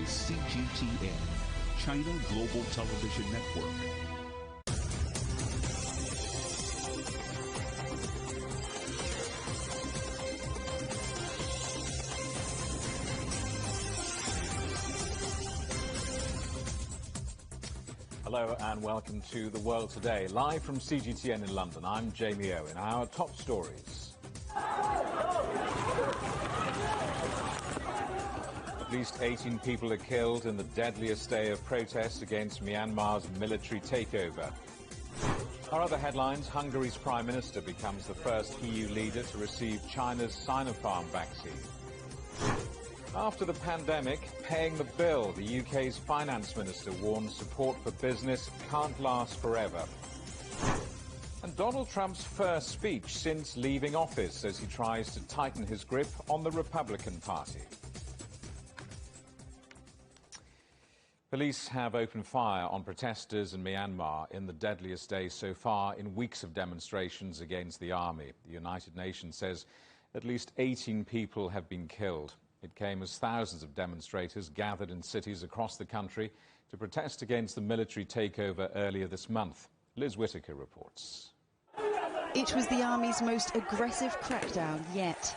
is CGTN, China Global Television Network. Hello and welcome to The World Today, live from CGTN in London. I'm Jamie Owen. Our top stories. At least 18 people are killed in the deadliest day of protests against Myanmar's military takeover. Our other headlines: Hungary's Prime Minister becomes the first EU leader to receive China's Sinopharm vaccine. After the pandemic, paying the bill, the UK's finance minister warns support for business can't last forever. And Donald Trump's first speech since leaving office as he tries to tighten his grip on the Republican Party. Police have opened fire on protesters in Myanmar in the deadliest day so far in weeks of demonstrations against the army. The United Nations says at least 18 people have been killed. It came as thousands of demonstrators gathered in cities across the country to protest against the military takeover earlier this month. Liz Whittaker reports. It was the army's most aggressive crackdown yet.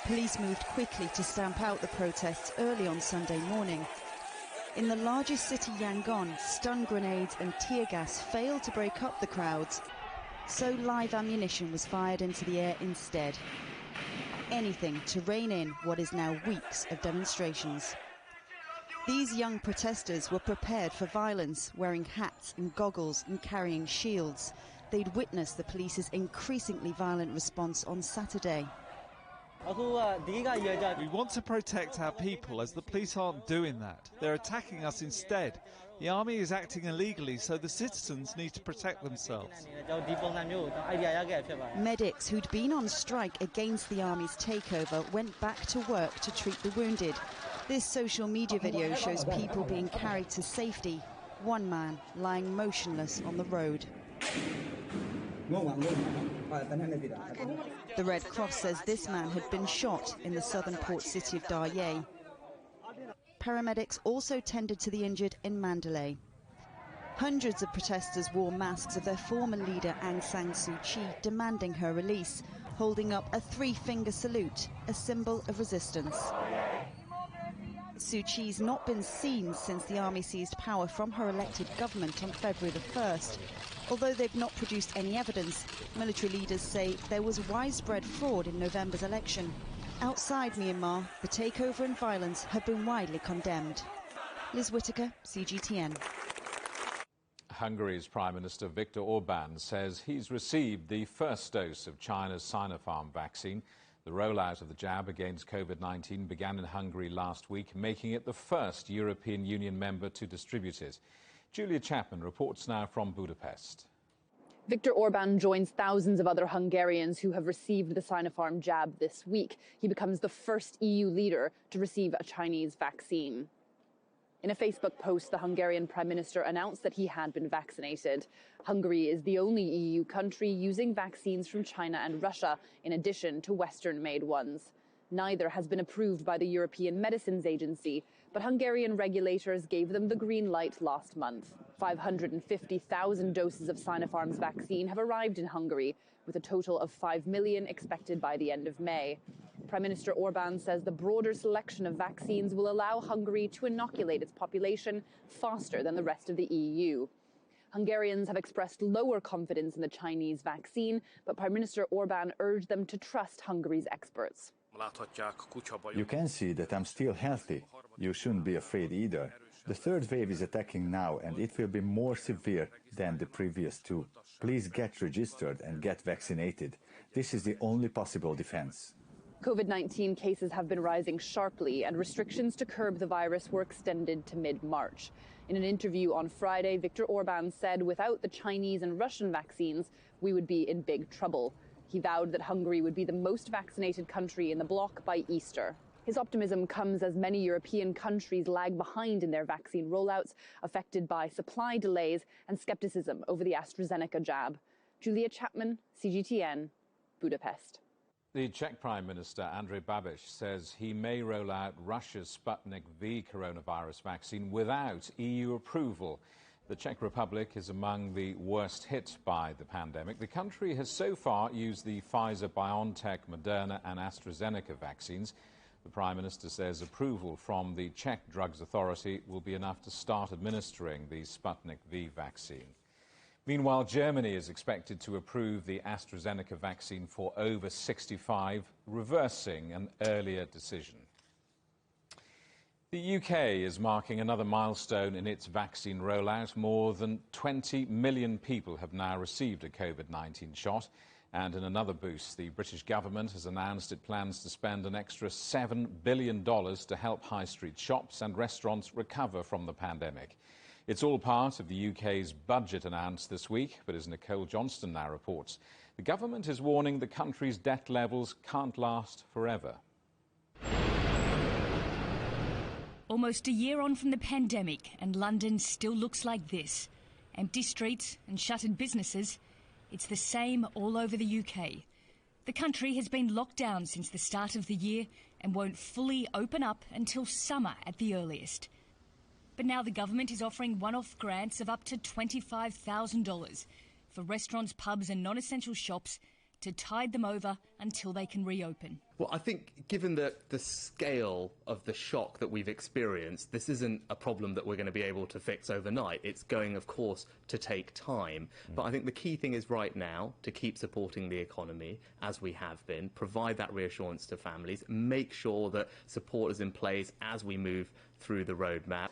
Police moved quickly to stamp out the protests early on Sunday morning. In the largest city, Yangon, stun grenades and tear gas failed to break up the crowds, so live ammunition was fired into the air instead. Anything to rein in what is now weeks of demonstrations. These young protesters were prepared for violence, wearing hats and goggles and carrying shields. They'd witnessed the police's increasingly violent response on Saturday. We want to protect our people, as the police aren't doing that. They're attacking us instead. The army is acting illegally, so the citizens need to protect themselves. Medics who'd been on strike against the army's takeover went back to work to treat the wounded. This social media video shows people being carried to safety. One man lying motionless on the road. The Red Cross says this man had been shot in the southern port city of Daya. Paramedics also tended to the injured in Mandalay. Hundreds of protesters wore masks of their former leader Aung San Suu Kyi, demanding her release, holding up a three-finger salute, a symbol of resistance. Suu Kyi's not been seen since the army seized power from her elected government on February the 1st. Although they've not produced any evidence, military leaders say there was widespread fraud in November's election. Outside Myanmar, the takeover and violence have been widely condemned. Liz Whittaker, CGTN. Hungary's Prime Minister Viktor Orban says he's received the first dose of China's Sinopharm vaccine. The rollout of the jab against COVID-19 began in Hungary last week, making it the first European Union member to distribute it. Julia Chapman reports now from Budapest. Viktor Orban joins thousands of other Hungarians who have received the Sinopharm jab this week. He becomes the first EU leader to receive a Chinese vaccine. In a Facebook post, the Hungarian Prime Minister announced that he had been vaccinated. Hungary is the only EU country using vaccines from China and Russia, in addition to Western-made ones. Neither has been approved by the European Medicines Agency, but Hungarian regulators gave them the green light last month. 550,000 doses of Sinopharm's vaccine have arrived in Hungary, with a total of 5 million expected by the end of May. Prime Minister Orban says the broader selection of vaccines will allow Hungary to inoculate its population faster than the rest of the EU. Hungarians have expressed lower confidence in the Chinese vaccine, but Prime Minister Orban urged them to trust Hungary's experts. You can see that I'm still healthy. You shouldn't be afraid either. The third wave is attacking now, and it will be more severe than the previous two. Please get registered and get vaccinated. This is the only possible defense. COVID-19 cases have been rising sharply, and restrictions to curb the virus were extended to mid-March. In an interview on Friday, Viktor Orban said without the Chinese and Russian vaccines, we would be in big trouble. He vowed that Hungary would be the most vaccinated country in the bloc by Easter. His optimism comes as many European countries lag behind in their vaccine rollouts, affected by supply delays and skepticism over the AstraZeneca jab. Julia Chapman, CGTN, Budapest. The Czech Prime Minister, Andrej Babiš, says he may roll out Russia's Sputnik V coronavirus vaccine without EU approval. The Czech Republic is among the worst hit by the pandemic. The country has so far used the Pfizer-BioNTech, Moderna and AstraZeneca vaccines. The Prime Minister says approval from the Czech Drugs Authority will be enough to start administering the Sputnik V vaccine. Meanwhile, Germany is expected to approve the AstraZeneca vaccine for over 65, reversing an earlier decision. The UK is marking another milestone in its vaccine rollout. More than 20 million people have now received a COVID-19 shot. And in another boost, the British government has announced it plans to spend an extra $7 billion to help high street shops and restaurants recover from the pandemic. It's all part of the UK's budget announced this week, but as Nicole Johnston now reports, the government is warning the country's debt levels can't last forever. Almost a year on from the pandemic, and London still looks like this. Empty streets and shuttered businesses. It's the same all over the UK. The country has been locked down since the start of the year and won't fully open up until summer at the earliest. But now the government is offering one-off grants of up to $25,000 for restaurants, pubs and non-essential shops to tide them over until they can reopen. Well, I think given the scale of the shock that we've experienced, this isn't a problem that we're going to be able to fix overnight. It's going, of course, to take time. But I think the key thing is right now to keep supporting the economy as we have been, provide that reassurance to families, make sure that support is in place as we move through the roadmap.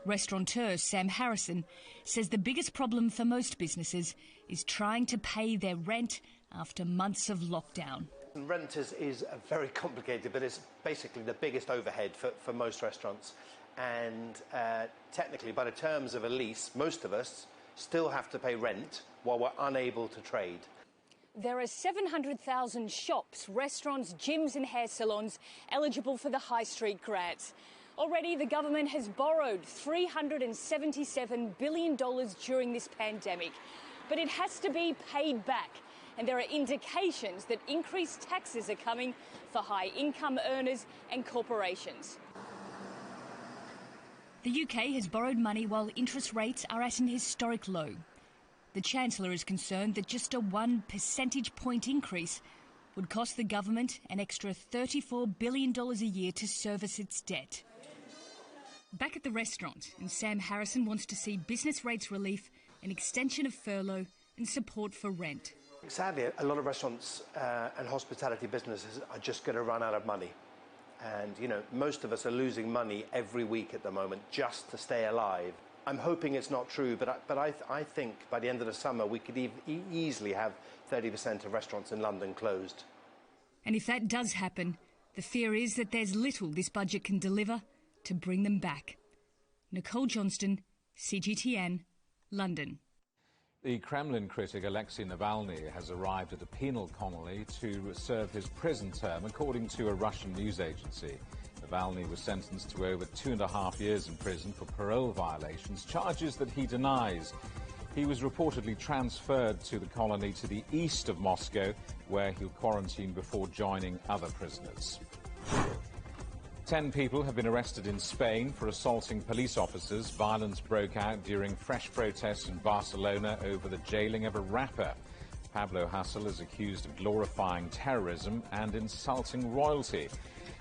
Restaurateur Sam Harrison says the biggest problem for most businesses is trying to pay their rent after months of lockdown. Rent is very complicated, but it's basically the biggest overhead for most restaurants. And technically, by the terms of a lease, most of us still have to pay rent while we're unable to trade. There are 700,000 shops, restaurants, gyms and hair salons eligible for the high street grants. Already, the government has borrowed $377 billion during this pandemic, but it has to be paid back. And there are indications that increased taxes are coming for high-income earners and corporations. The UK has borrowed money while interest rates are at an historic low. The Chancellor is concerned that just a 1 percentage point increase would cost the government an extra $34 billion a year to service its debt. Back at the restaurant, and Sam Harrison wants to see business rates relief, an extension of furlough and support for rent. Sadly, a lot of restaurants and hospitality businesses are just going to run out of money. And, you know, most of us are losing money every week at the moment just to stay alive. I'm hoping it's not true, but I think by the end of the summer we could easily have 30% of restaurants in London closed. And if that does happen, the fear is that there's little this budget can deliver to bring them back. Nicole Johnston, CGTN, London. The Kremlin critic Alexei Navalny has arrived at a penal colony to serve his prison term, according to a Russian news agency. Navalny was sentenced to over 2.5 years in prison for parole violations, charges that he denies. He was reportedly transferred to the colony to the east of Moscow, where he'll quarantine before joining other prisoners. 10 people have been arrested in Spain for assaulting police officers. Violence broke out during fresh protests in Barcelona over the jailing of a rapper. Pablo Hasél is accused of glorifying terrorism and insulting royalty.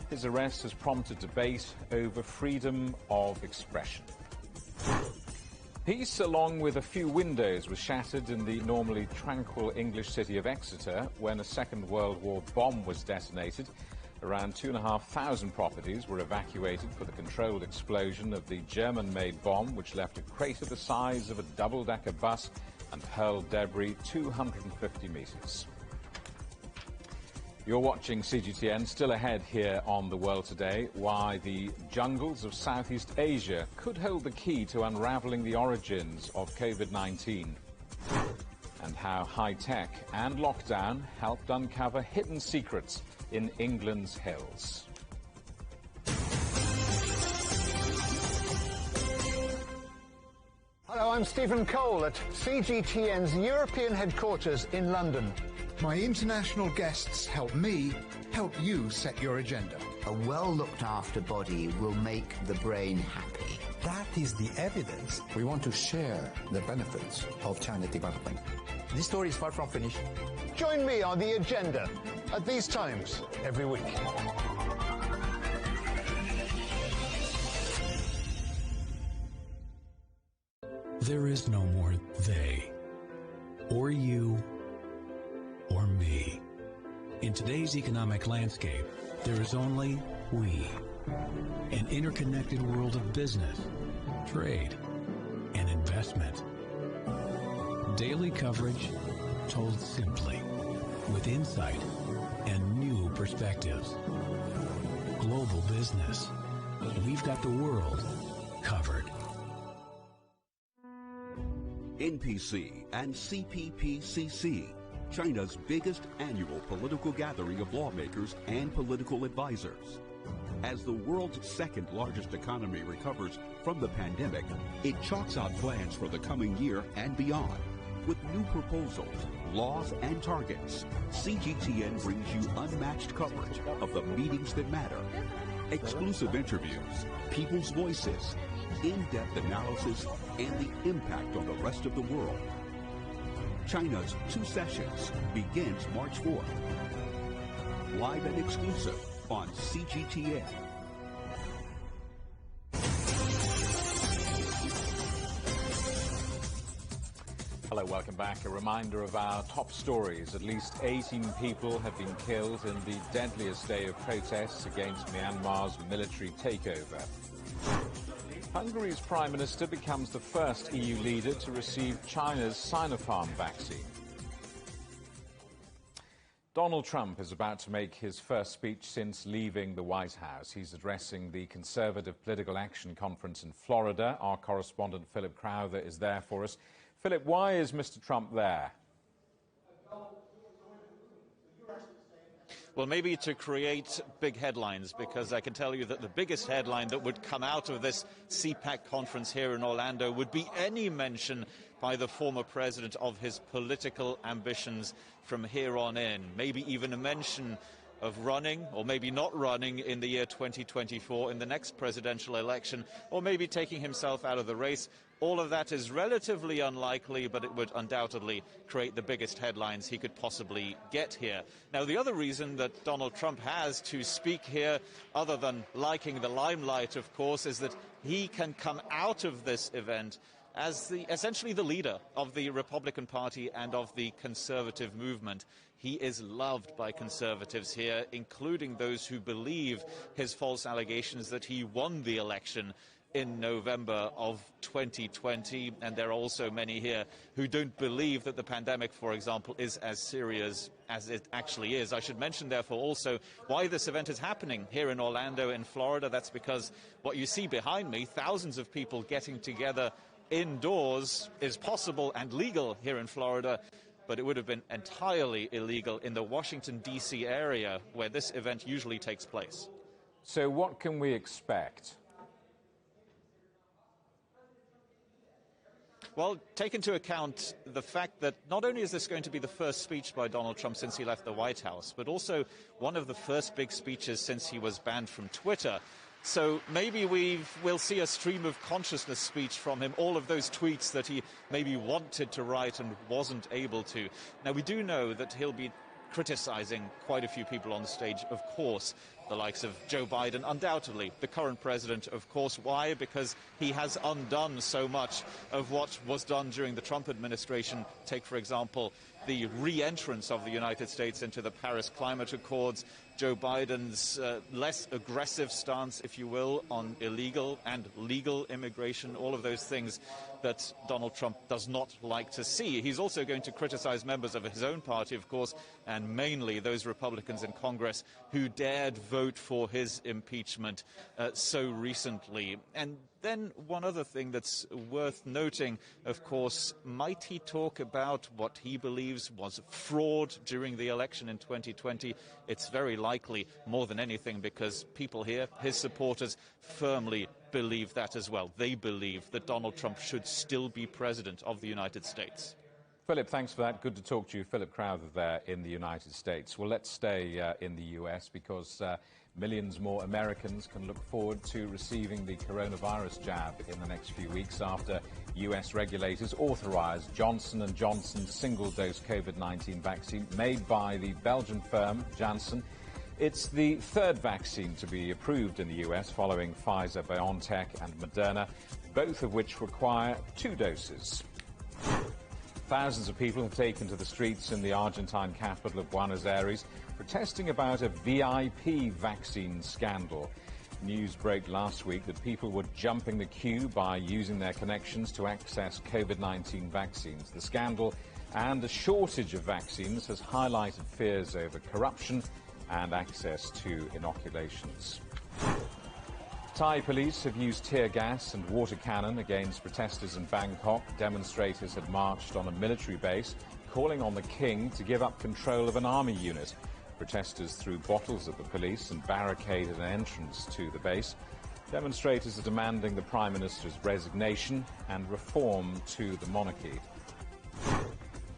His arrest has prompted debate over freedom of expression. Peace, along with a few windows, was shattered in the normally tranquil English city of Exeter when a Second World War bomb was detonated. Around 2,500 properties were evacuated for the controlled explosion of the German-made bomb, which left a crater the size of a double-decker bus and hurled debris 250 metres. You're watching CGTN. Still ahead here on The World Today, why the jungles of Southeast Asia could hold the key to unravelling the origins of COVID-19, and how high-tech and lockdown helped uncover hidden secrets in England's hills. Hello, I'm Stephen Cole at CGTN's European headquarters in London. My international guests help me help you set your agenda. A well-looked-after body will make the brain happy. That is the evidence. We want to share the benefits of China development. This story is far from finished. Join me on the agenda at these times every week. There is no more they, or you, or me. In today's economic landscape, there is only we. An interconnected world of business, trade, and investment. Daily coverage told simply, with insight and new perspectives. Global business. We've got the world covered. NPC and CPPCC, China's biggest annual political gathering of lawmakers and political advisors. As the world's second largest economy recovers from the pandemic, it chalks out plans for the coming year and beyond. With new proposals, laws, and targets, CGTN brings you unmatched coverage of the meetings that matter. Exclusive interviews, people's voices, in-depth analysis, and the impact on the rest of the world. China's 2 sessions begins March 4th. Live and exclusive on CGTN. Hello, welcome back. A reminder of our top stories. At least 18 people have been killed in the deadliest day of protests against Myanmar's military takeover. Hungary's Prime Minister becomes the first EU leader to receive China's Sinopharm vaccine. Donald Trump is about to make his first speech since leaving the White House. He's addressing the Conservative Political Action Conference in Florida. Our correspondent Philip Crowther is there for us. Philip, why is Mr. Trump there? Well, maybe to create big headlines, because I can tell you that the biggest headline that would come out of this CPAC conference here in Orlando would be any mention by the former president of his political ambitions from here on in. Maybe even a mention of running, or maybe not running, in the year 2024 in the next presidential election, or maybe taking himself out of the race. All of that is relatively unlikely, but it would undoubtedly create the biggest headlines he could possibly get here. Now, the other reason that Donald Trump has to speak here, other than liking the limelight, of course, is that he can come out of this event as essentially the leader of the Republican Party and of the conservative movement. He is loved by conservatives here, including those who believe his false allegations that he won the election in November of 2020, and there are also many here who don't believe that the pandemic, for example, is as serious as it actually is. I should mention, therefore, also why this event is happening here in Orlando, in Florida. That's because what you see behind me, thousands of people getting together indoors, is possible and legal here in Florida, but it would have been entirely illegal in the Washington, D.C. area, where this event usually takes place. So what can we expect? Well, take into account the fact that not only is this going to be the first speech by Donald Trump since he left the White House, but also one of the first big speeches since he was banned from Twitter. So maybe we'll see a stream of consciousness speech from him, all of those tweets that he maybe wanted to write and wasn't able to. Now, we do know that he'll be criticizing quite a few people on the stage, of course, the likes of Joe Biden, undoubtedly, the current president, of course. Why? Because he has undone so much of what was done during the Trump administration. Take, for example, the re-entrance of the United States into the Paris Climate Accords, Joe Biden's less aggressive stance, if you will, on illegal and legal immigration, all of those things that Donald Trump does not like to see. He's also going to criticize members of his own party, of course, and mainly those Republicans in Congress who dared vote for his impeachment so recently. And then one other thing that's worth noting, of course, might he talk about what he believes was fraud during the election in 2020? It's very likely, more than anything, because people here, his supporters, firmly believe that as well. They believe that Donald Trump should still be president of the United States. Philip, thanks for that. Good to talk to you. Philip Crowther there in the United States. Well, let's stay in the US because millions more Americans can look forward to receiving the coronavirus jab in the next few weeks after US regulators authorized Johnson & Johnson's single-dose COVID-19 vaccine made by the Belgian firm Janssen. It's the third vaccine to be approved in the US following Pfizer, BioNTech and Moderna, both of which require 2 doses. Thousands of people have taken to the streets in the Argentine capital of Buenos Aires, protesting about a VIP vaccine scandal. News broke last week that people were jumping the queue by using their connections to access COVID-19 vaccines. The scandal and the shortage of vaccines has highlighted fears over corruption and access to inoculations. Thai police have used tear gas and water cannon against protesters in Bangkok. Demonstrators had marched on a military base, calling on the king to give up control of an army unit. Protesters threw bottles at the police and barricaded an entrance to the base. Demonstrators are demanding the Prime Minister's resignation and reform to the monarchy.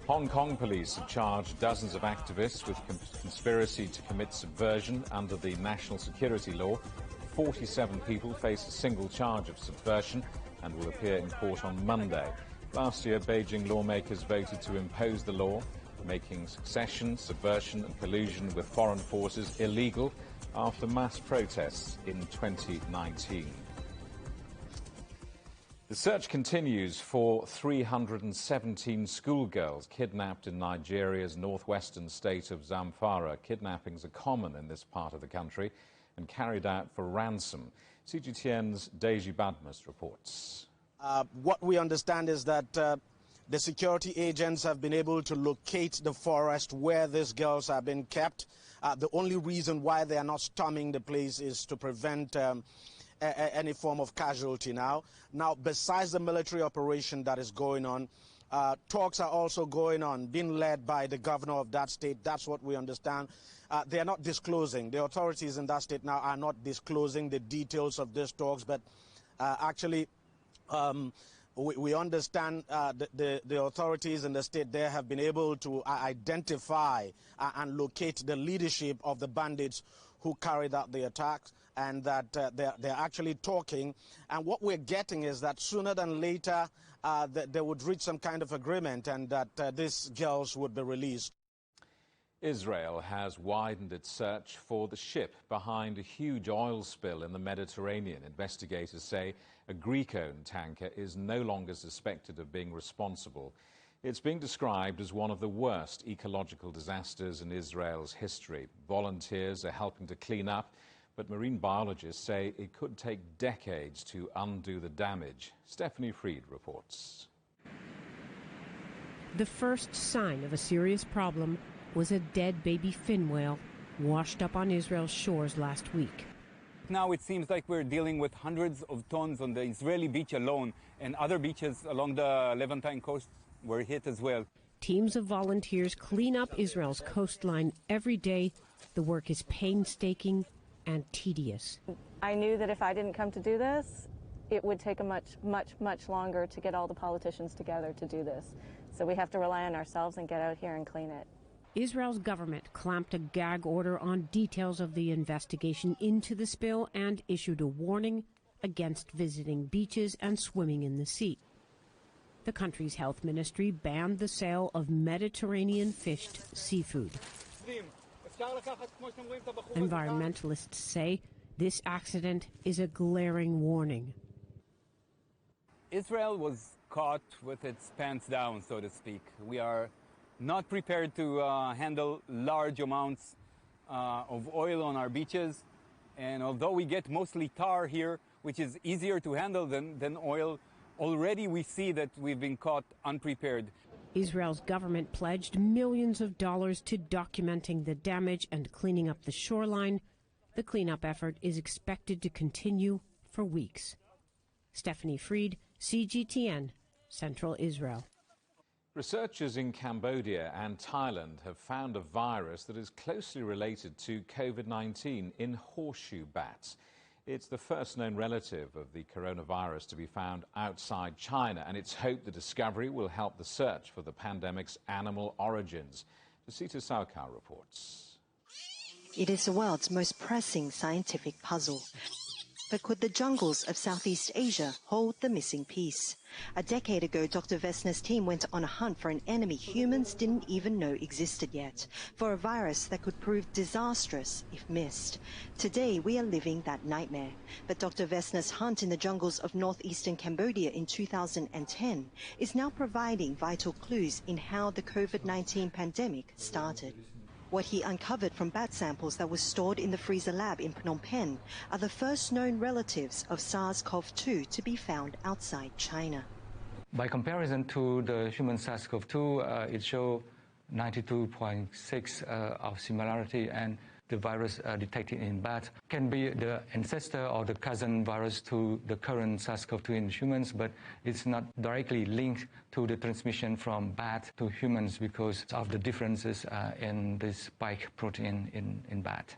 Hong Kong police have charged dozens of activists with conspiracy to commit subversion under the national security law. 47 people face a single charge of subversion and will appear in court on Monday. Last year, Beijing lawmakers voted to impose the law, making secession, subversion and collusion with foreign forces illegal after mass protests in 2019. The search continues for 317 schoolgirls kidnapped in Nigeria's northwestern state of Zamfara. Kidnappings are common in this part of the country and carried out for ransom. CGTN's Deji Badmus reports. What we understand is that the security agents have been able to locate the forest where these girls have been kept. The only reason why they are not storming the place is to prevent any form of casualty now. Now, besides the military operation that is going on, talks are also going on, being led by the governor of that state. That's what we understand. They are not disclosing. The authorities in that state now are not disclosing the details of these talks, but actually we understand the authorities in the state there have been able to identify and locate the leadership of the bandits who carried out the attacks, and that they're actually talking. And what we're getting is that sooner than later they would reach some kind of agreement and that these girls would be released. Israel has widened its search for the ship behind a huge oil spill in the Mediterranean. Investigators say a Greek-owned tanker is no longer suspected of being responsible. It's being described as one of the worst ecological disasters in Israel's history. Volunteers are helping to clean up, but marine biologists say it could take decades to undo the damage. Stephanie Freed reports. The first sign of a serious problem was a dead baby fin whale washed up on Israel's shores last week. Now it seems like we're dealing with hundreds of tons on the Israeli beach alone, and other beaches along the Levantine coast were hit as well. Teams of volunteers clean up Israel's coastline every day. The work is painstaking and tedious. I knew that if I didn't come to do this, it would take a much longer to get all the politicians together to do this. So we have to rely on ourselves and get out here and clean it. Israel's government clamped a gag order on details of the investigation into the spill and issued a warning against visiting beaches and swimming in the sea. The country's health ministry banned the sale of Mediterranean-fished seafood. Environmentalists say this accident is a glaring warning. Israel was caught with its pants down, so to speak. We are not prepared to handle large amounts of oil on our beaches. And although we get mostly tar here, which is easier to handle than oil, already we see that we've been caught unprepared. Israel's government pledged millions of dollars to documenting the damage and cleaning up the shoreline. The cleanup effort is expected to continue for weeks. Stephanie Freed, CGTN, Central Israel. Researchers in Cambodia and Thailand have found a virus that is closely related to COVID-19 in horseshoe bats. It's the first known relative of the coronavirus to be found outside China, and it's hoped the discovery will help the search for the pandemic's animal origins. Josita Saukar reports. It is the world's most pressing scientific puzzle. But could the jungles of Southeast Asia hold the missing piece? A decade ago, Dr. Vesna's team went on a hunt for an enemy humans didn't even know existed yet, for a virus that could prove disastrous if missed. Today, we are living that nightmare. But Dr. Vesna's hunt in the jungles of northeastern Cambodia in 2010 is now providing vital clues in how the COVID-19 pandemic started. What he uncovered from bat samples that were stored in the freezer lab in Phnom Penh are the first known relatives of SARS-CoV-2 to be found outside China. By comparison to the human SARS-CoV-2, it shows 92.6 of similarity, and the virus detected in bat can be the ancestor or the cousin virus to the current SARS-CoV-2 in humans, but it's not directly linked to the transmission from bat to humans because of the differences in the spike protein in bat.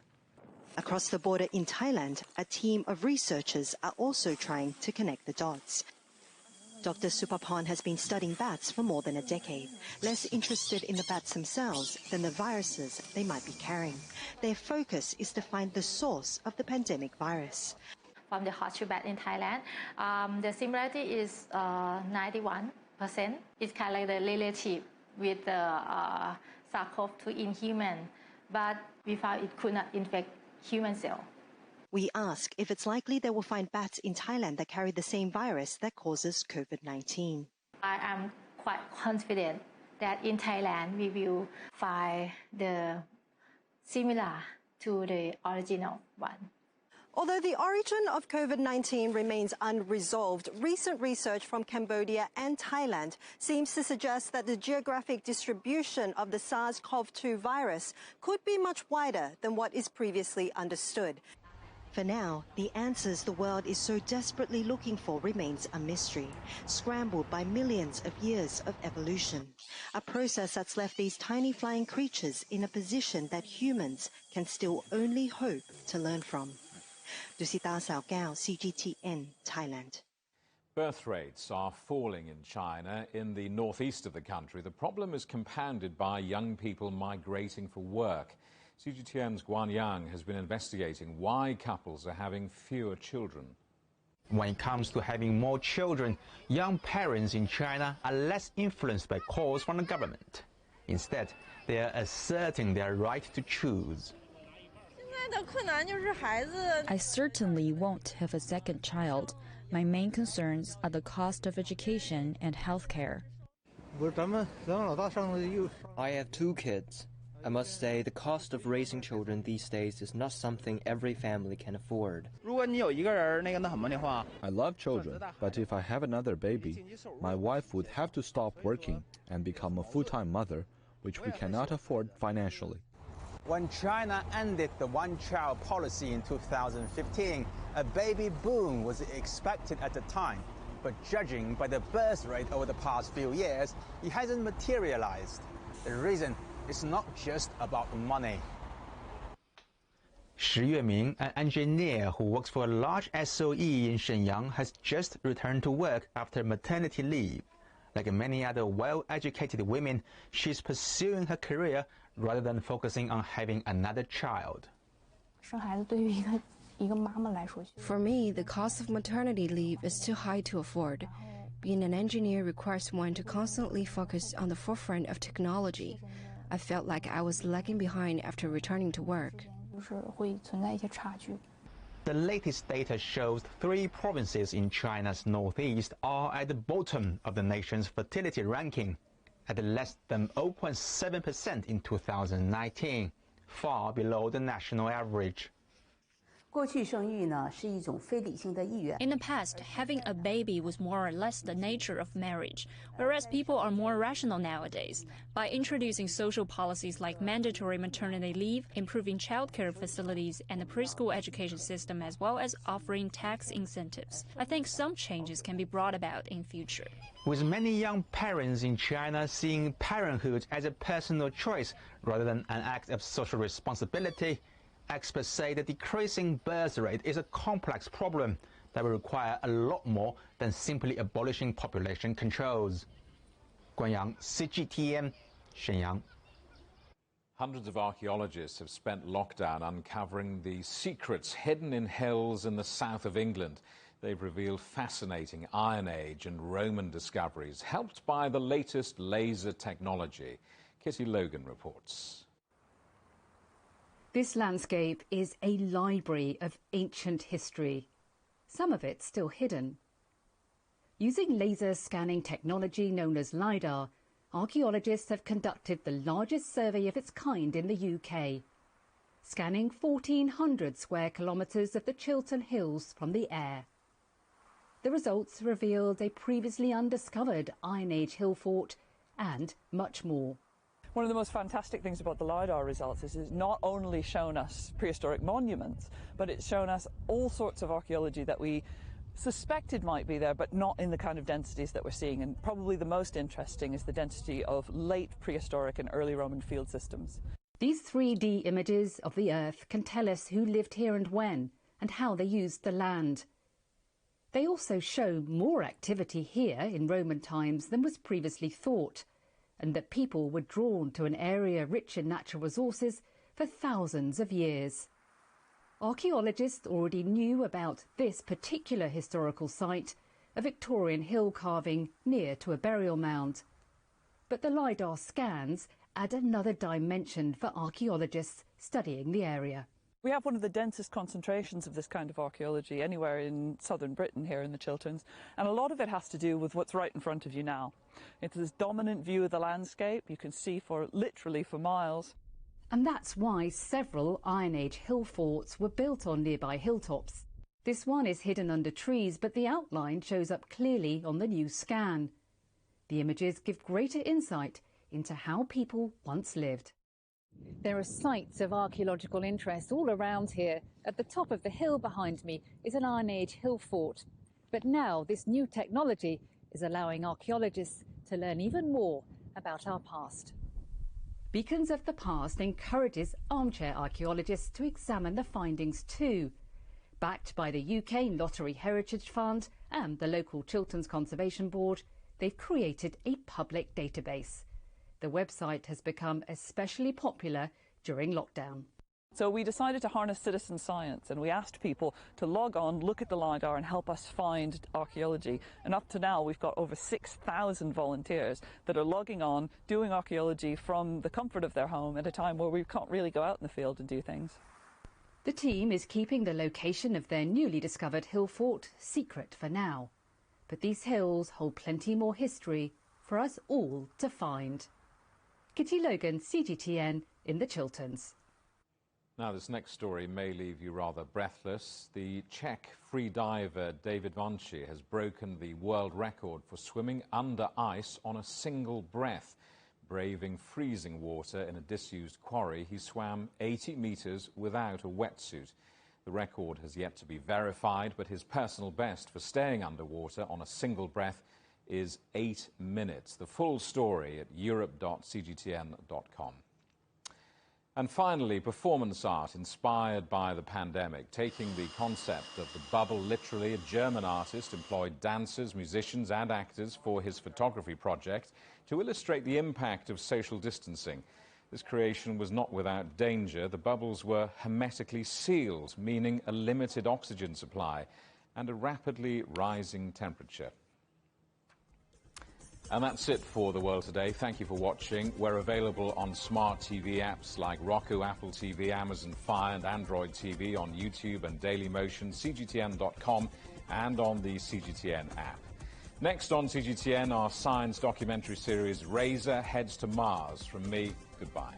Across the border in Thailand, a team of researchers are also trying to connect the dots. Dr. Supaporn has been studying bats for more than a decade, less interested in the bats themselves than the viruses they might be carrying. Their focus is to find the source of the pandemic virus. From the horseshoe bat in Thailand, the similarity is 91%. It's kind of like the relative with the SARS-CoV-2 in human, but we found it could not infect human cell. We ask if it's likely they will find bats in Thailand that carry the same virus that causes COVID-19. I am quite confident that in Thailand we will find the similar to the original one. Although the origin of COVID-19 remains unresolved, recent research from Cambodia and Thailand seems to suggest that the geographic distribution of the SARS-CoV-2 virus could be much wider than what is previously understood. For now, the answers the world is so desperately looking for remains a mystery, scrambled by millions of years of evolution, a process that's left these tiny flying creatures in a position that humans can still only hope to learn from. Dusita Saukar, CGTN, Thailand. Birth rates are falling in China, in the northeast of the country. The problem is compounded by young people migrating for work. CGTN's Guan Yang has been investigating why couples are having fewer children. When it comes to having more children, young parents in China are less influenced by calls from the government. Instead, they are asserting their right to choose. I certainly won't have a second child. My main concerns are the cost of education and healthcare. I have 2 kids. I must say the cost of raising children these days is not something every family can afford. I love children, but if I have another baby, my wife would have to stop working and become a full-time mother, which we cannot afford financially. When China ended the one-child policy in 2015, a baby boom was expected at the time. But judging by the birth rate over the past few years, it hasn't materialized. The reason is not just about money. Shi Yueming, an engineer who works for a large SOE in Shenyang, has just returned to work after maternity leave. Like many other well-educated women, she's pursuing her career rather than focusing on having another child. For me, the cost of maternity leave is too high to afford. Being an engineer requires one to constantly focus on the forefront of technology. I felt like I was lagging behind after returning to work. The latest data shows 3 provinces in China's northeast are at the bottom of the nation's fertility ranking, at less than 0.7% in 2019, far below the national average. In the past, having a baby was more or less the nature of marriage, whereas people are more rational nowadays. By introducing social policies like mandatory maternity leave, improving childcare facilities and the preschool education system, as well as offering tax incentives, I think some changes can be brought about in future. With many young parents in China seeing parenthood as a personal choice rather than an act of social responsibility, experts say the decreasing birth rate is a complex problem that will require a lot more than simply abolishing population controls. Guanyang, CGTN, Shenyang. Hundreds of archaeologists have spent lockdown uncovering the secrets hidden in hills in the south of England. They've revealed fascinating Iron Age and Roman discoveries, helped by the latest laser technology. Kitty Logan reports. This landscape is a library of ancient history, some of it still hidden. Using laser scanning technology known as LiDAR, archaeologists have conducted the largest survey of its kind in the UK, scanning 1,400 square kilometres of the Chiltern Hills from the air. The results revealed a previously undiscovered Iron Age hill fort and much more. One of the most fantastic things about the LiDAR results is it's not only shown us prehistoric monuments, but it's shown us all sorts of archaeology that we suspected might be there, but not in the kind of densities that we're seeing. And probably the most interesting is the density of late prehistoric and early Roman field systems. These 3D images of the Earth can tell us who lived here and when, and how they used the land. They also show more activity here in Roman times than was previously thought, and that people were drawn to an area rich in natural resources for thousands of years. Archaeologists already knew about this particular historical site, a Victorian hill carving near to a burial mound. But the LiDAR scans add another dimension for archaeologists studying the area. We have one of the densest concentrations of this kind of archaeology anywhere in southern Britain here in the Chilterns, and a lot of it has to do with what's right in front of you now. It's this dominant view of the landscape you can see literally for miles. And that's why several Iron Age hill forts were built on nearby hilltops. This one is hidden under trees, but the outline shows up clearly on the new scan. The images give greater insight into how people once lived. There are sites of archaeological interest all around here. At the top of the hill behind me is an Iron Age hill fort. But now this new technology is allowing archaeologists to learn even more about our past. Beacons of the Past encourages armchair archaeologists to examine the findings too. Backed by the UK Lottery Heritage Fund and the local Chilterns Conservation Board, they've created a public database. The website has become especially popular during lockdown. So we decided to harness citizen science, and we asked people to log on, look at the LiDAR and help us find archaeology. And up to now we've got over 6,000 volunteers that are logging on, doing archaeology from the comfort of their home at a time where we can't really go out in the field and do things. The team is keeping the location of their newly discovered hill fort secret for now. But these hills hold plenty more history for us all to find. Kitty Logan, CGTN, in the Chilterns. Now, this next story may leave you rather breathless. The Czech freediver David Vanchi has broken the world record for swimming under ice on a single breath. Braving freezing water in a disused quarry, he swam 80 metres without a wetsuit. The record has yet to be verified, but his personal best for staying underwater on a single breath is 8 minutes. The full story at europe.cgtn.com. And finally, performance art inspired by the pandemic, taking the concept of the bubble literally. A German artist employed dancers, musicians and actors for his photography project to illustrate the impact of social distancing. This creation was not without danger. The bubbles were hermetically sealed, meaning a limited oxygen supply and a rapidly rising temperature. And that's it for The World Today. Thank you for watching. We're available on smart TV apps like Roku, Apple TV, Amazon Fire and Android TV, on YouTube and Dailymotion, CGTN.com and on the CGTN app. Next on CGTN, our science documentary series Razor Heads to Mars. From me, goodbye.